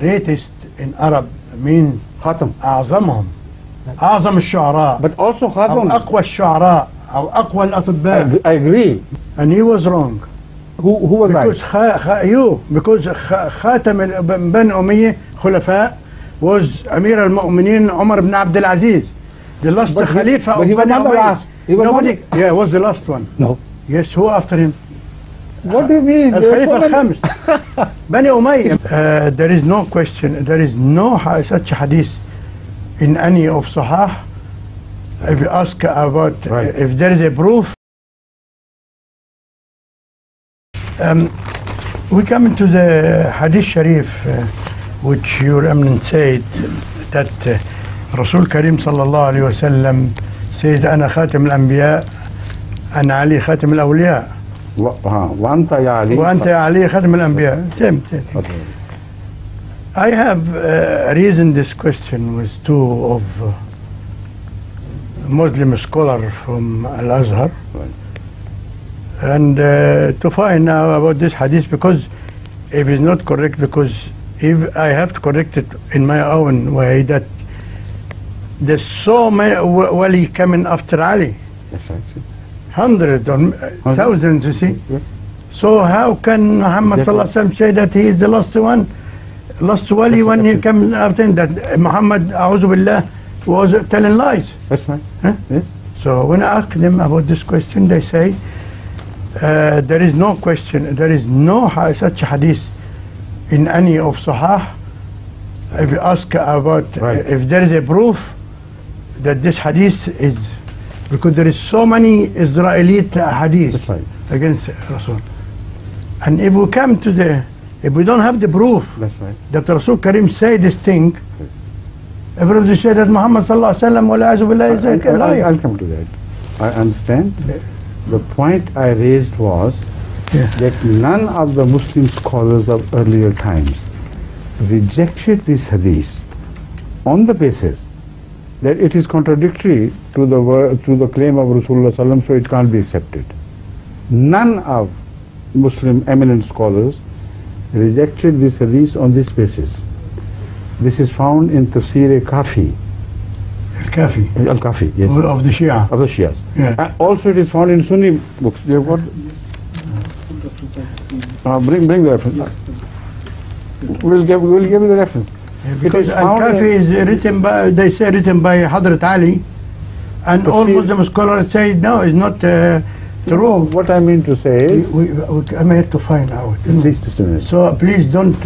greatest in Arab means Khatam. أعظمهم أعظم الشعراء But also أو Khatam. أقوى الشعراء أو أقوى الأطباء. I agree. And he was wrong. Who was Because because خاتم بن أمية خلفاء was أمير المؤمنين عمر بن عبد العزيز. The last Khalifa of But he was not the last. Nobody. Yeah, was the last one. No. Yes, who after him? What do you mean? الخليفة الخامس بني أمية. There is no question, there is no such hadith in any of Sahih. If you ask about if there is a proof, we come into the Hadith Sharif, which Your Eminence said that Rasul Karim sallallahu alayhi wa sallam said, أنا خاتم الأنبياء أنا علي خاتم الأولياء. وأنت يا علي. وأنت يا علي خاتم الأنبياء. Same thing. Okay. I have reasoned this question with two of Muslim scholars from Al-Azhar. Right. And to find out about this hadith, because if it's not correct, because if I have to correct it in my own way, that there's so many wali coming after Ali. That's right. Hundreds or thousands, you see. Yeah. So how can Muhammad sallallahu alaihi wasallam say that he is the last one, last wali when he comes after him, that Muhammad, a'udhu billah, was telling lies? That's right. Huh? Yes. So when I ask them about this question, they say, there is no question, there is no such hadith in any of Sahih. If you ask about if there is a proof that this hadith is, because there is so many Israelite hadith against Rasul. And if we come to if we don't have the proof that Rasul Karim say this thing, everybody say that Muhammad sallallahu alaihi wasallam wal-a'udhu billahi is a liar. I'll come to that. I understand. The point I raised was that none of the Muslim scholars of earlier times rejected this hadith on the basis that it is contradictory to the claim of Rasulullah sallam, so it can't be accepted. None of Muslim eminent scholars rejected this hadith on this basis. This is found in Tafsir Kafi. Al-Kafi. Al-Kafi, yes. Of the Shia. Of the Shias. Yeah. Also it is found in Sunni books. You have got? Bring the reference. We'll give you the reference. Because Al-Kafi is written by, they say written by Hadrat Ali, and all Muslim scholars say no, it's not true. What I mean to say is, I'm here to find out. Please just a minute. So please don't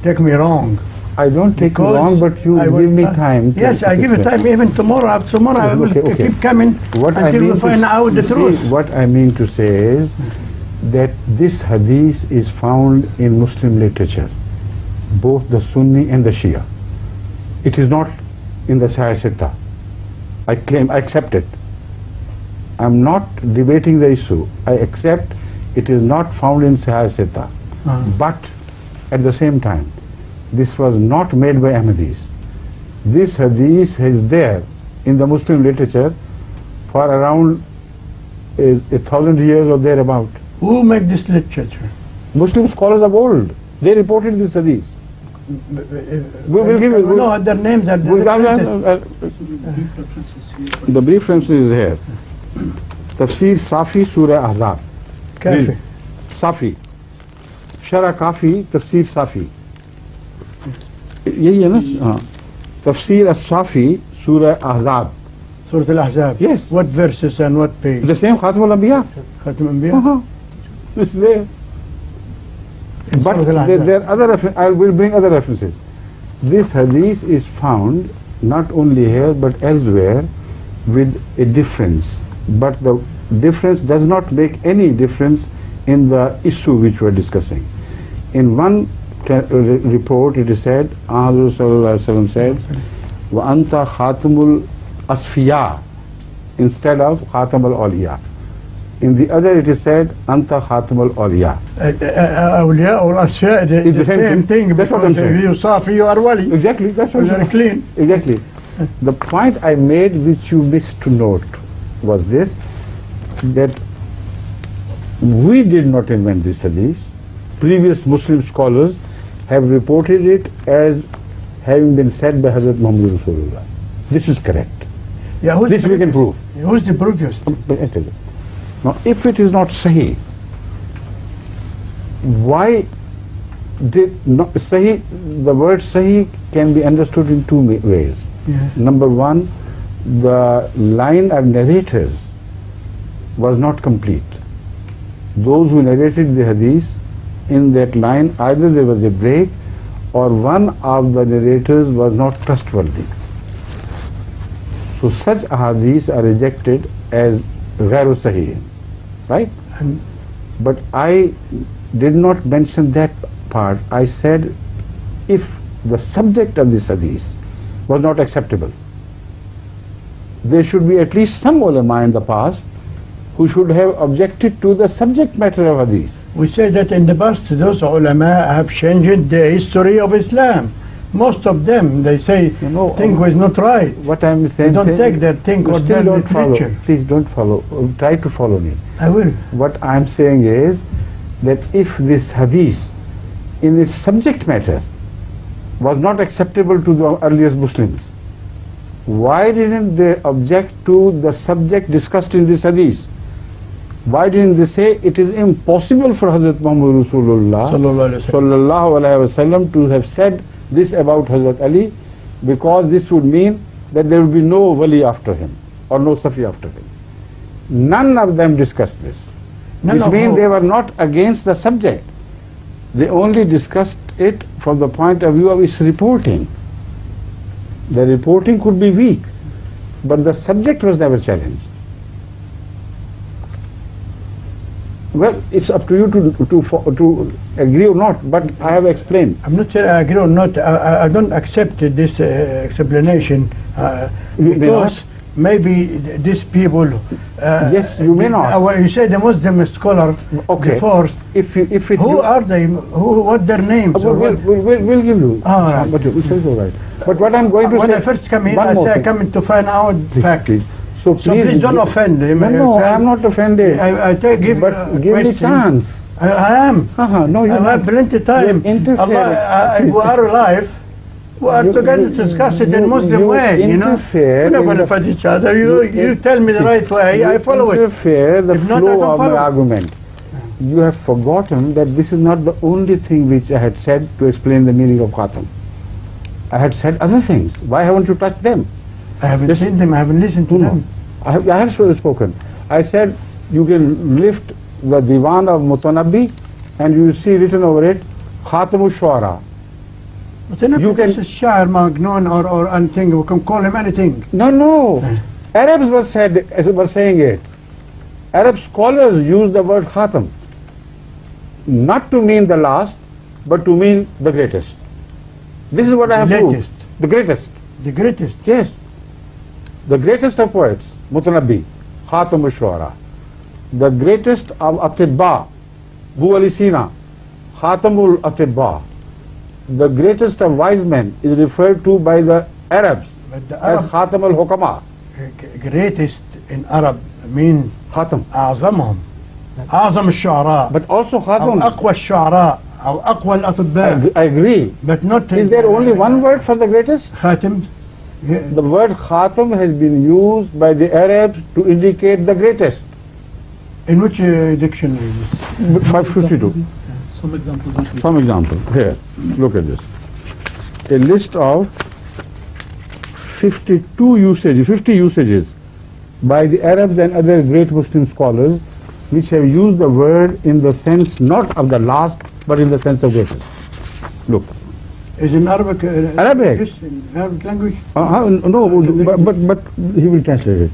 take me wrong. I don't take you wrong, but you give me time. Yes, I give you time. Even tomorrow, after tomorrow, I will keep coming until we find out the truth. What I mean to say is that this hadith is found in Muslim literature, both the Sunni and the Shia. It is not in the Sahih Sitta. I accept it. I'm not debating the issue. I accept it is not found in Sahih Sitta. But at the same time, this was not made by Ahmadis. This hadith is there in the Muslim literature for around 1,000 years or thereabout. Who made this literature? Muslim scholars of old. They reported this hadith. We'll give you. No, their names are the brief reference is here. Tafsir Safi Surah Ahzab. Kafi. Safi. Shara Kafi, Tafsir Safi. यही है ना तफसीर as-Safi Surah Ahzab. Surah Al-Ahzab. Yes. What verses and what page? The same Khatam al-Anbiya. Khatam al-Anbiya. It's there. But there are other I will bring other references. This hadith is found not only here but elsewhere with a difference. But the difference does not make any difference in the issue which we are discussing. In one report it is said, Rasul sallallahu alaihi wasallam said, "Wa anta khatamul asfiya," instead of khatam al-awliya. In the other it is said, "Anta khatam al-awliya." Awliya or asfiya, the same thing. That's what I'm saying. If you safi, you are wali. Exactly. That's what you are clean. Exactly. The point I made, which you missed to note, was this: that we did not invent this hadith. Previous Muslim scholars have reported it as having been said by Hazrat Muhammad Rasulullah. This is correct. Yeah, This we can prove. Who's the previous? Now, if it is not Sahih, why did not Sahih? The word Sahih can be understood in two ways. Yeah. Number one, the line of narrators was not complete. Those who narrated the hadith, in that line either there was a break or one of the narrators was not trustworthy. So such ahadith are rejected as ghairu sahih, right? But I did not mention that part. I said if the subject of this hadith was not acceptable, there should be at least some ulama in the past who should have objected to the subject matter of hadith. We say that in the past those ulama have changed the history of Islam. Most of them, they say, thing was not right. What I am saying, they don't take that thing or still their don't follow. literature. Please don't follow. Try to follow me. I will. What I am saying is that if this hadith in its subject matter was not acceptable to the earliest Muslims, why didn't they object to the subject discussed in this hadith? Why didn't they say it is impossible for Hazrat Muhammad Rasulullah sallallahu alaihi wasallam to have said this about Hazrat Ali, because this would mean that there would be no wali after him or no Safi after him. None of them discussed this. Which means they were not against the subject. They only discussed it from the point of view of its reporting. The reporting could be weak, but the subject was never challenged. Well, it's up to you to agree or not, but I have explained. I'm not saying I agree or not. I don't accept this explanation because maybe these people. Yes, you may not. You say the Muslim scholar. Okay. Before, who are they? What their names? We'll give you. Right. But it's all right. But what I'm going to say. When I first come here, I say I come to find out facts. So please don't offend him. No, I am not offended. Give me chance. I am. No, you have plenty of time. We are alive. We are together to discuss it in Muslim way. We're not going to fight each other. You tell me the right way, I follow it. Interfere the flow of my argument. You have forgotten that this is not the only thing which I had said to explain the meaning of Khatam. I had said other things. Why haven't you touched them? I haven't seen them, I haven't listened to them. I have spoken. I said you can lift the Diwan of Mutanabbi and you see written over it Khatamu Shuara. You can Shair Magnon or anything, we can call him anything. No. Arabs were saying it. Arab scholars use the word Khatam not to mean the last, but to mean the greatest. This is what I have proved. The greatest. The greatest? Yes. The greatest of poets, Mutanabbi, Khatam al-Shuara. The greatest of Atibba, Bu Ali Sina, Khatamul Atibba. The greatest of wise men is referred to by the Arabs as Khatam al-Hukama. Greatest in Arab means Khatam. أعظمهم. أعظم الشعراء. But also Khatam. أقوى الشعراء أو أقوى الأطباء. I agree. But not. Is there only one word for the greatest? Khatam. The word Khatam has been used by the Arabs to indicate the greatest. In which dictionary? 552. Some examples. Some example. Here, look at this. A list of 50 usages by the Arabs and other great Muslim scholars which have used the word in the sense not of the last but in the sense of greatest. Look. Is in Arabic? Arabic. Arabic language? No, but he will translate it.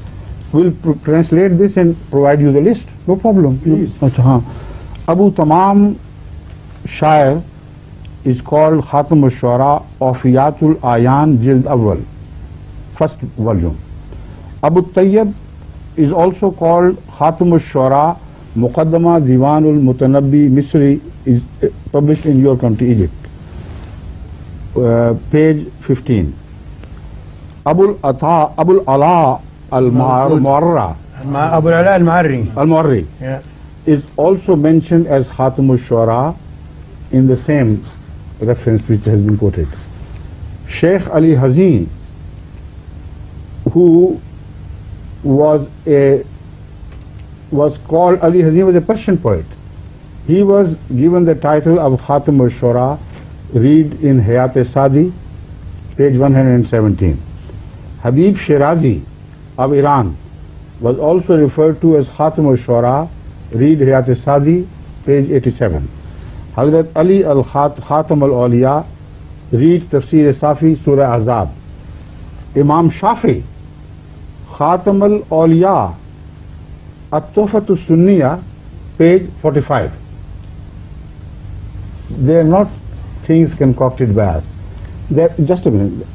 We'll translate this and provide you the list. No problem. Please. Abu Tamam Shair is called Khatam al-Shuara Wafiyatul Ayan Jild Awwal, first volume. Abu Tayyib is also called Khatam al-Shuara Muqaddama Diwanul Mutanabbi Misri, is published in your country, Egypt. Page 15. Abul Ala al-Mu'arra Abu Ala al-Mu'arri is also mentioned as Khatam al-Shuara in the same reference which has been quoted. Sheikh Ali Hazin, who was called Ali Hazin, was a Persian poet. He was given the title of Khatam al-Shura. Read in Hayat Sadi, page 117. Habib Shirazi of Iran was also referred to as Khatam al-Shura. Read Hayat Sadi, page 87. Hazrat Ali al-Khatam al-Awliya. Read Tafsir Safi, Surah Azab. Imam Shafi, Khatam al-Awliya, At-Tuhfat al-Sunniya, page 45. They are not things concocted by us. Just a minute.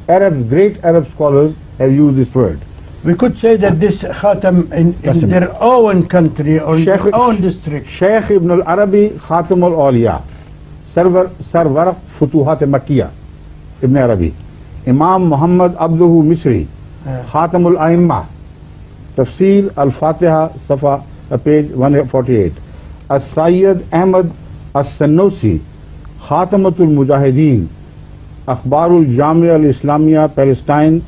Great Arab scholars have used this word. We could say that this Khatam in their own country or in their own district. Sheikh Ibn al-Arabi, Khatam al-Awliya, Sarwar Futuhat Makkiyah, Ibn Arabi. Imam Muhammad Abduhu Misri, Khatam al-Aimma, Tafsir al-Fatiha, Safa, page 148. As-Sayyid Ahmad as-Sanusi, Khatamatul Mujahideen, Akhbarul Jamia al-Islamiyya, Palestine,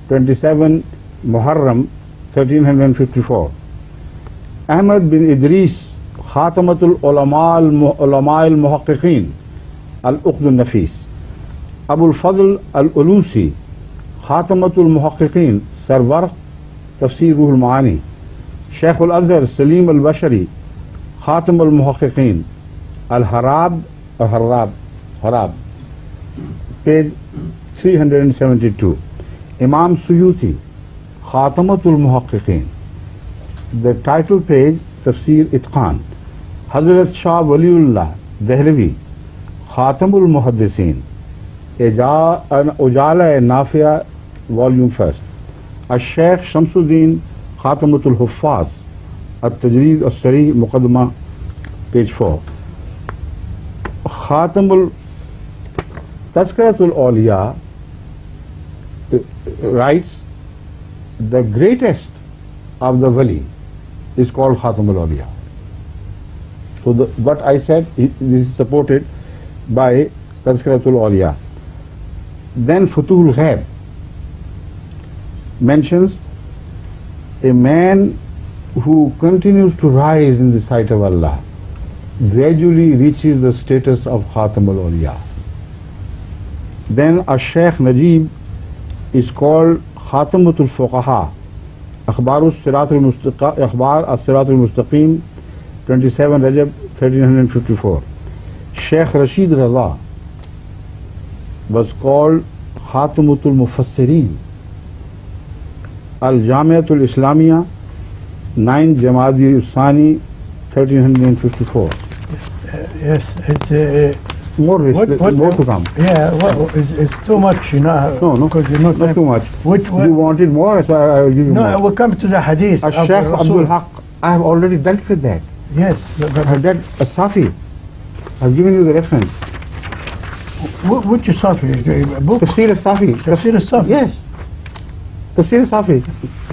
27 Muharram 1354. Ahmad bin Idris, Khatamatul Ulama al-Muhaqqiqeen, Al-Uqd al-Nafis. Abul Fadl al-Ulusi, Khatamatul Muhaqqiqeen, Sarwar, Tafsir Ruhul Maani. Shaykh al-Azhar Salim al-Bashari, Khatam al-Muhaqqiqeen, Al-Harab, Harab, page 372. Imam Suyuti, Khatamatul Muhaqqiqeen. The title page, Tafsir Itqan. Hazrat Shah Waliullah Dehlavi, Khatamul Muhaddiseen. Ujala Nafia, volume 1st. Al-Sheikh Shamsuddin, Khatamutul Huffaz, At-Tajreed As-Sari, Muqaddimah, page 4. Khatamul Tazkiratul Awliya writes, the greatest of the wali is called Khatamul Awliya. So what I said, this is supported by Tazkiratul Awliya. Then Futuhul Ghaib mentions a man who continues to rise in the sight of Allah gradually reaches the status of Khatamul Awliya. Then a Sheikh Najib is called Khatamutul Fuqaha, Akhbar as-Sirat al-Mustaqim, 27 Rajab 1354. Sheikh Rashid Raza was called Khatamutul Mufassirin, Al-Jamiatul Islamiyya, 9 Jamadi Usani, 1354. Yes, it's more to come. Yeah, well, it's too much, you know. No, because not too much. You wanted more, so I'll give you more. No, we'll come to the hadith. Sheikh Abdul Haq, I have already dealt with that. Yes. I have dealt Safi. I've given you the reference. Which is Safi? Book? Tafsir al-Safi. Tafsir al-Safi? Yes. Tafsir al-Safi.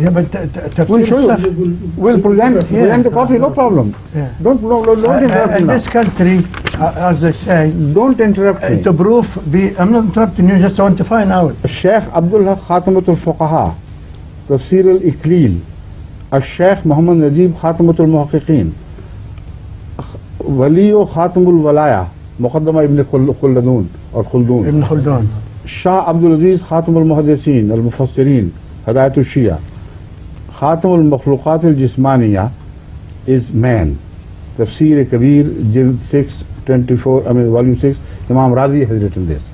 Yeah, but Tafsir we'll show al-Safi. you. We'll present the copy, no problem. Yeah. Don't interrupt me. In this country, as they say, don't interrupt me. To prove, I'm not interrupting you, just want to find out. Sheikh Abdul Haq Khatamatul Fuqaha, Tafsir al-Iklil, Sheikh Muhammad Najib Khatamatul Muhaqqiqeen, Waliyo Khatamul Walaya, Muqaddama Ibn Khaldun or Khaldun. Ibn Khaldun. Shah Abdul Aziz Khatamul Muhaddiseen, Al-Mufassirin, Hidayatul Shia. Khatamul Makhluqat al-Jismaniya is man. Tafsir Kabir, Jild 6, 24, volume 6, Imam Razi has written this.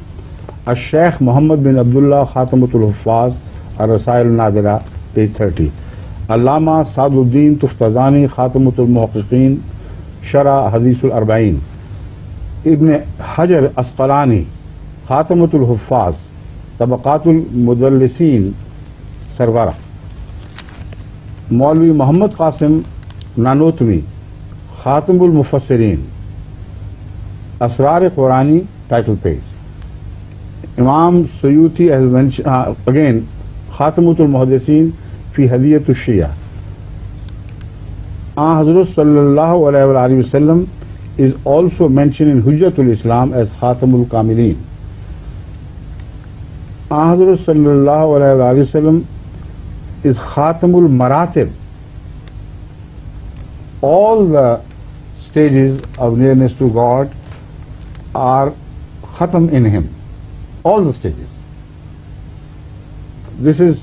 Sheikh Muhammad bin Abdullah Khatamutul Huffaz, Ar-Rasail al-Nadira, page 30. Allama Saduddin Tuftazani Khatamutul Muhaqqiqeen, Shara Hadithul Arba'in. Ibn Hajar Asqalani Khatamutul Huffaz, Tabaqatul Mudallisin, Sarwara. Maulvi Muhammad Qasim Nanotmi, Khatamul Mufassirin, Asrar Qurani, title page. Imam Suyuti has mentioned, again, Khatamutul Muhaddiseen fi Hadiyatul Shia. Hazrat sallallahu alayhi wa sallam is also mentioned in Hujjatul Islam as Khatamul Kamilin. Hazrat sallallahu alaihi wasallam is Khatamul Maratib. All the stages of nearness to God are Khatam in him. All the stages. This is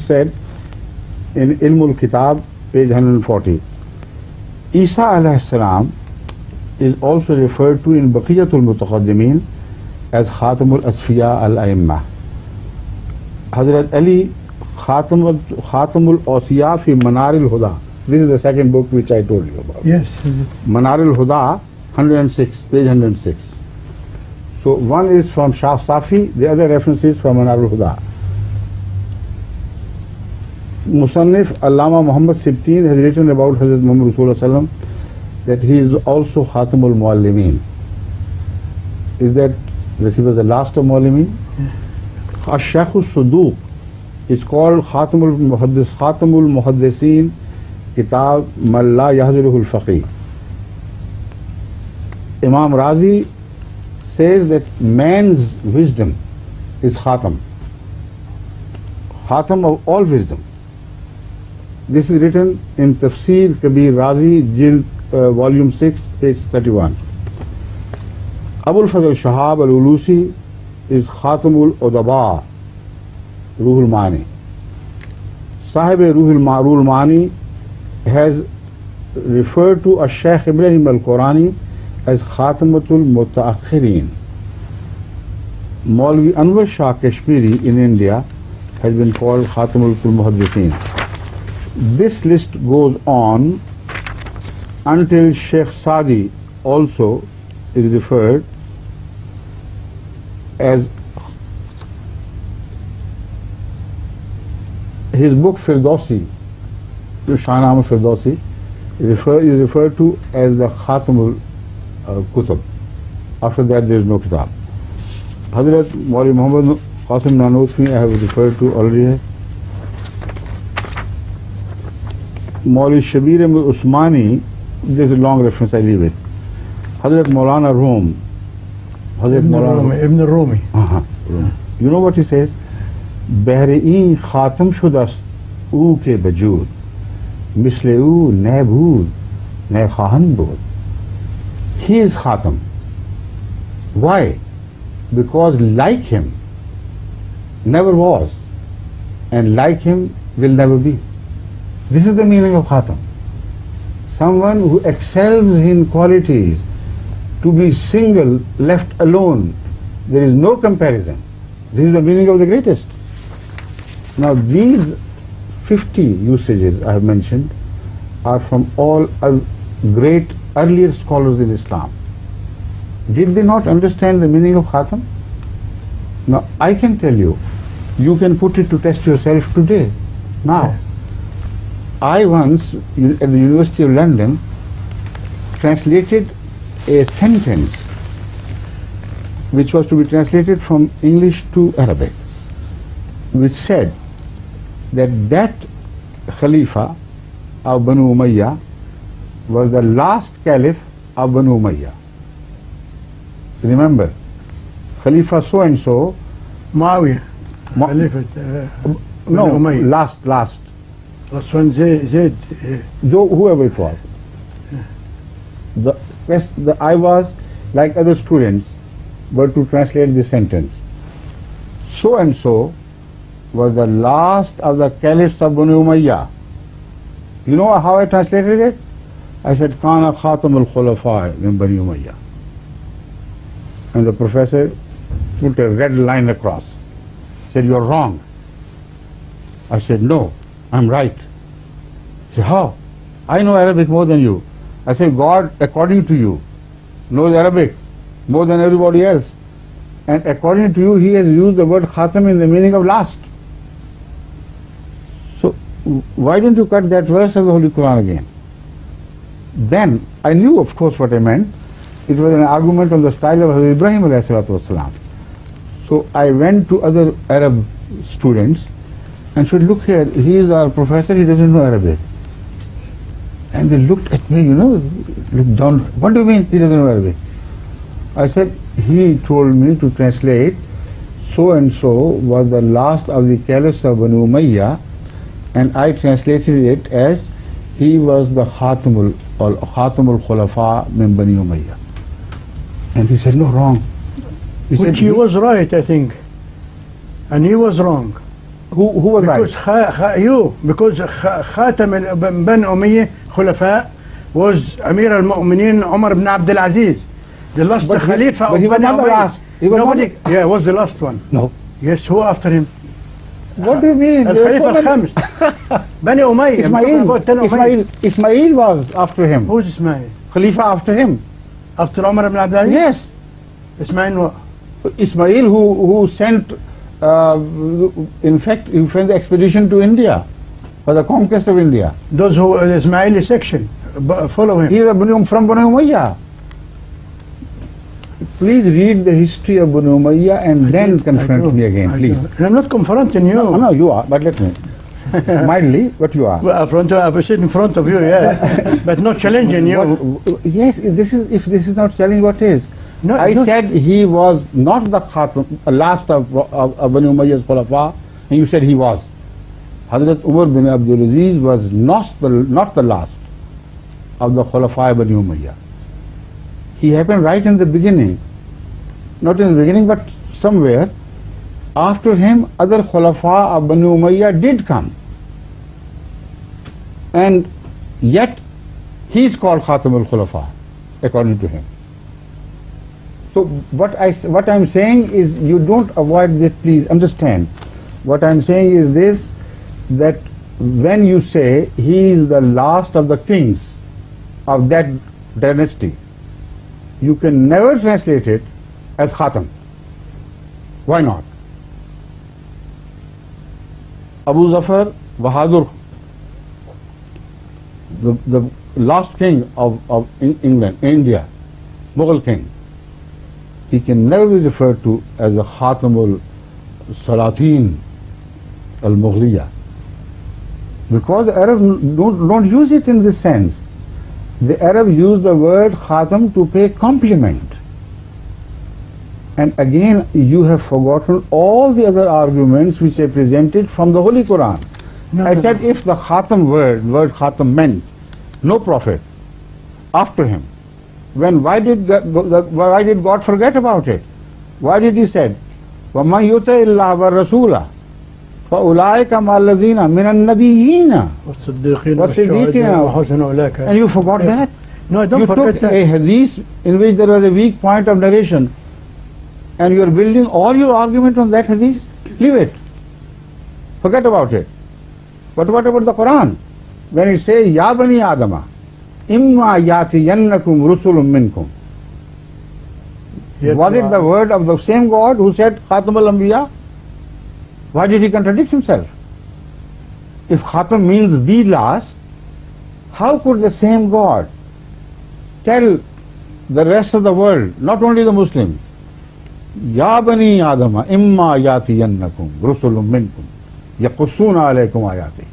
said in Ilmul Kitab, page 140. Isa alayhi salam is also referred to in Baqiyatul Mutaqaddimin as Khatamul Asfiya al-Aimma. Hazrat Ali Khatamul Awsiya fi Manar al-Huda. This is the second book which I told you about. Yes. Manar al-Huda, 106, page 106. So one is from Shah Safi, the other reference is from Manar al-Huda. Musannif Allama Muhammad Sibteen has written about Hazrat Muhammad Rasulullah sallam that he is also Khatamul Muallimin. Is that he was the last of Muallimin? Ash-Shaykh al-Suduq is called Khatamul Muhaddiseen Kitab Man La Yahziruhu al-Faqih. Imam Razi says that man's wisdom is Khatam of all wisdom. This is written in Tafsir Kabir Razi, Jild, volume 6, page 31. Abul Fazl Shahab al-Ulusi is Khatamul Udaba, Ruhul Mani. Sahib Ruhul Mani has referred to Shaykh Ibrahim al-Qurani as Khatamatul Mutaakhirin. Maulvi Anwar Shah Kashmiri in India has been called Khatamul Muhaddithin. This list goes on until Sheikh Sadi also is referred as his book Firdausi, Shahnama Firdausi, is referred to as the Khatamul Kutub. After that there is no kitab. Hazrat Maulvi Muhammad Qasim Nanotwi I have referred to already. Maulvi Shabir Ahmed Usmani, there is a long reference, I leave it. Hazrat Maulana Rum, Ibn Rumi. You know what he says? Behre-in Khatam Shudas U ke bajud, misle U ne bhood, ne khahan bod. He is Khatam. Why? Because like him never was, and like him will never be. This is the meaning of Khatam. Someone who excels in qualities, to be single, left alone, there is no comparison. This is the meaning of the greatest. Now these 50 usages I have mentioned are from all great earlier scholars in Islam. Did they not understand the meaning of Khatam? Now I can tell you, you can put it to test yourself today. Now, I once at the University of London translated a sentence which was to be translated from English to Arabic, which said that Khalifa of Banu Umayyah was the last Caliph of Banu Umayyah. Remember, Khalifa so and so. Muawiyah. Khalifa. No, Umayyah. last. Last one, Zayd. Whoever it was. I was, like other students, but to translate the sentence. So and so was the last of the caliphs of Banu Umayyah. You know how I translated it? I said, Kana Khatam al-Khulafa min Bani Umayyah. And the professor put a red line across. Said, you're wrong. I said, no, I'm right. He said, how? I know Arabic more than you. I said, God, according to you, knows Arabic more than everybody else. And according to you, he has used the word Khatam in the meaning of last. So, why don't you cut that verse of the Holy Quran again? Then, I knew, of course, what I meant. It was an argument on the style of Hazrat Ibrahim alayhi salatu wasalam. So, I went to other Arab students and said, look here, he is our professor, he doesn't know Arabic. And they looked at me, looked down. What do you mean he doesn't know Arabic? I said, he told me to translate, so and so was the last of the caliphs of Banu Umayyah, and I translated it as he was the Khatamul Khulafa min Bani Umayyah. And he said, no, wrong. Which he was right, I think. And he was wrong. Who was because right? Because Khatam Bani Umayyah Khulafa was Amir al-Mu'minin Umar ibn Abdul Aziz. The last Khalifa of Bani Umayyah. Nobody. Yeah, was the last one. No. Yes, who after him? What do you mean? Al-Khalifa al-Khams. Bani Umayyah. Ismail was after him. Who's Ismail? Khalifa after him. After Umar ibn Abdul Aziz? Yes. Ismail what? Ismail who sent, in fact, he sent the expedition to India for the conquest of India. Those who the Ismaili section follow him. He is from Banu Umayyah. Please read the history of Banu Umayyah and then confront me again, please. I'm not confronting you. No, you are, but let me. Mildly, but you are. Well, I sit in front of you, yeah, but not challenging you. Yes, if this is not challenging, what is? No, I said he was not the last of Banu Umayyah's Khulafa, and you said he was. Hazrat Umar bin Abdul Aziz was not the last of the Khulafa Bani Umayyah. He happened right in the beginning, not in the beginning, but somewhere. After him, other Khulafa of Bani Umayyah did come. And yet, he is called Khatam al-Khulafa, according to him. So, what I'm saying is, you don't avoid this, please understand. What I'm saying is this, that when you say he is the last of the kings of that dynasty, you can never translate it as Khatam. Why not? Abu Zafar Bahadur, the last king of England, India, Mughal king, he can never be referred to as the Khatamul Salatin al-Mughliya, because the Arabs don't use it in this sense. The Arabs use the word Khatam to pay compliment. And again, you have forgotten all the other arguments which I presented from the Holy Quran. I said, if the Khatam word Khatam meant no prophet after him, why did God forget about it? Why did he say, وَمَنْ يُطِعِ اللَّهَ وَالرَّسُولَ فَأُولَٰئِكَ مَعَ الَّذِينَ مِنَ النَّبِيِّينَ وَالصِّدِّيقِينَ. And you forgot that? No, I don't forget that. You took a hadith in which there was a weak point of narration, and you are building all your argument on that hadith. Leave it. Forget about it. But what about the Quran? When it says, Ya Bani Adama, imma yatiyannakum rusulun minkum. Was it the word of the same God who said Khatam al-Anbiya? Why did he contradict himself? If Khatam means the last, how could the same God tell the rest of the world, not only the Muslims, Ya Bani Adama, imma yatiyannakum rusulun minkum yaqussuna alaykum ayati.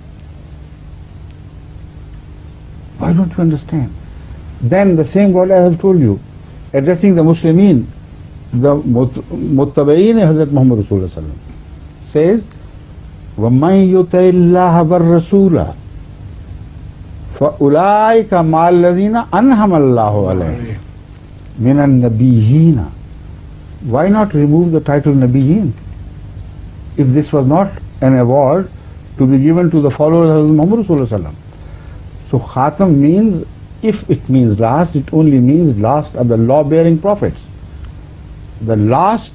Why don't you understand? Then the same God, I have told you, addressing the Muslimin, the Muttabaeen Hazrat Muhammad Rasulullah sallallahu alaihi wasallam, says, وَمَنْ يُطِعِ اللَّهَ وَالرَّسُولَ فَأُولَٰئِكَ مَعَ الَّذِينَ أَنْعَمَ اللَّهُ عَلَيْهِمْ مِنَ النَّبِيِّينَ. Why not remove the title Nabiyyin? If this was not an award to be given to the followers of Muhammad Rasulullah sallallahu alaihi wasallam. So Khatam means, if it means last, it only means last of the law-bearing prophets. The last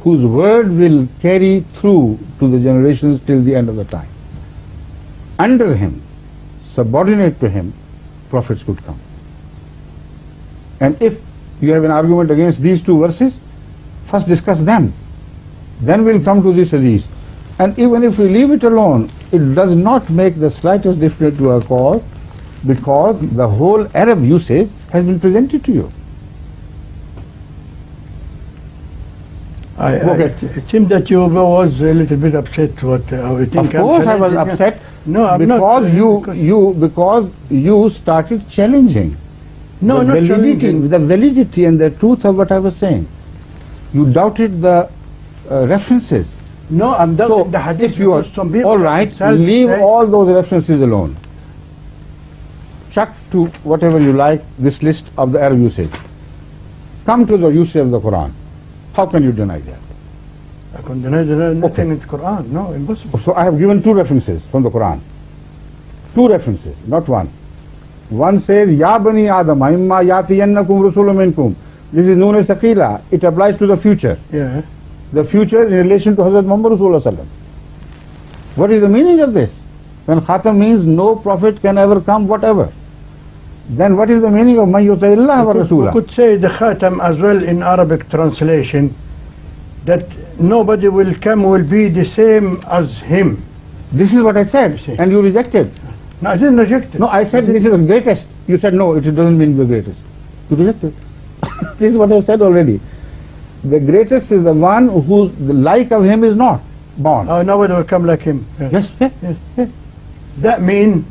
whose word will carry through to the generations till the end of the time. Under him, subordinate to him, prophets could come. And if you have an argument against these two verses, first discuss them. Then we'll come to this hadith. And even if we leave it alone, it does not make the slightest difference to our cause, because the whole Arab usage has been presented to you. It seemed that you was a little bit upset what I think. Of course I was upset, No, I'm because not. Because you started challenging No, the not validity, challenging. the validity and the truth of what I was saying. You doubted the references. No, I'm doubting So the hadith. if you are because some people all right, themselves leave say- all those references alone. Chuck to whatever you like this list of the Arab usage. Come to the usage of the Quran. How can you deny that? I can deny nothing Okay. in the Quran. No, impossible. So I have given two references from the Quran. Two references, not one. One says, Ya bani Adam, imma yatiyannakum rusulun minkum. This is known as Saqila. It applies to the future. Yeah. The future in relation to Hazrat Muhammad Rasulullah sallam. What is the meaning of this? When Khatam means no prophet can ever come, whatever. Then what is the meaning of Man yuti Allah wa We Rasulah? could say the Khatam as well in Arabic translation, that nobody will come will be the same as him. This is what I said, See. and you rejected. No, I didn't reject it. No, I said this is the greatest. You said no, it doesn't mean the greatest. You rejected. This is what I said already. The greatest is the one who the like of him is not born. Oh, nobody will come like him. Yes, yes. Yes. That means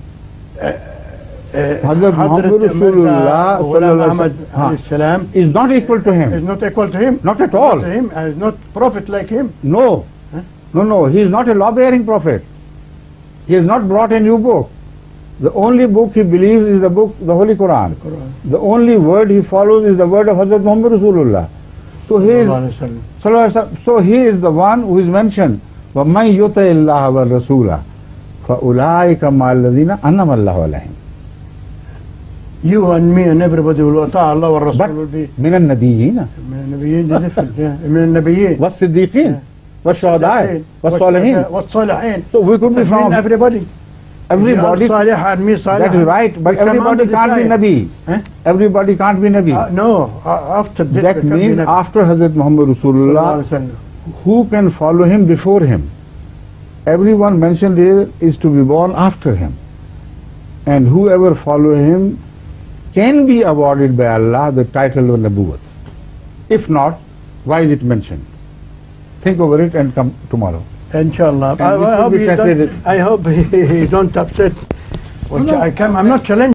Hazrat Muhammad Rasulullah Muhammad Salam is not equal to is him. not equal to him. Not at all. Not to him. Is not prophet like him. No. Huh? No, he is not a law-bearing prophet. He has not brought a new book. The only book he believes is the book, the Holy Quran. The only word he follows is the word of Hazrat Muhammad Rasulullah. So he is, Sallallahu Sallallahu Alaihi Wasallam. So he is the one who is mentioned. وَمَنْ يُطِعِ اللَّهَ وَالرَّسُولَ فَأُولَٰئِكَ مَعَ الَّذِينَ أَنْعَمَ اللَّهُ عَلَيْهِمْ. You and me and everybody will ta'ah Allah wa Rasul But will be من النبيين من النبيين the different. Yeah. من النبيين والصديقين والشهداء والصالحين. والصالحين. So we could be That means from everybody. everybody. Salih and me Salih. That is right, but We come everybody under the can't be fire. Nabi. Huh? Everybody can't be Nabi. No, after this That we come means to Nabi. after Hazrat Muhammad Sallallahu Rasulullah, Alaihi Wasallam. who can follow him before him? Everyone mentioned here is to be born after him. And whoever follow him can be awarded by Allah the title of Nabuwwat. If not, why is it mentioned? Think over it and come tomorrow. Inshallah. And this will be translated. I hope he don't upset. I'm not challenging.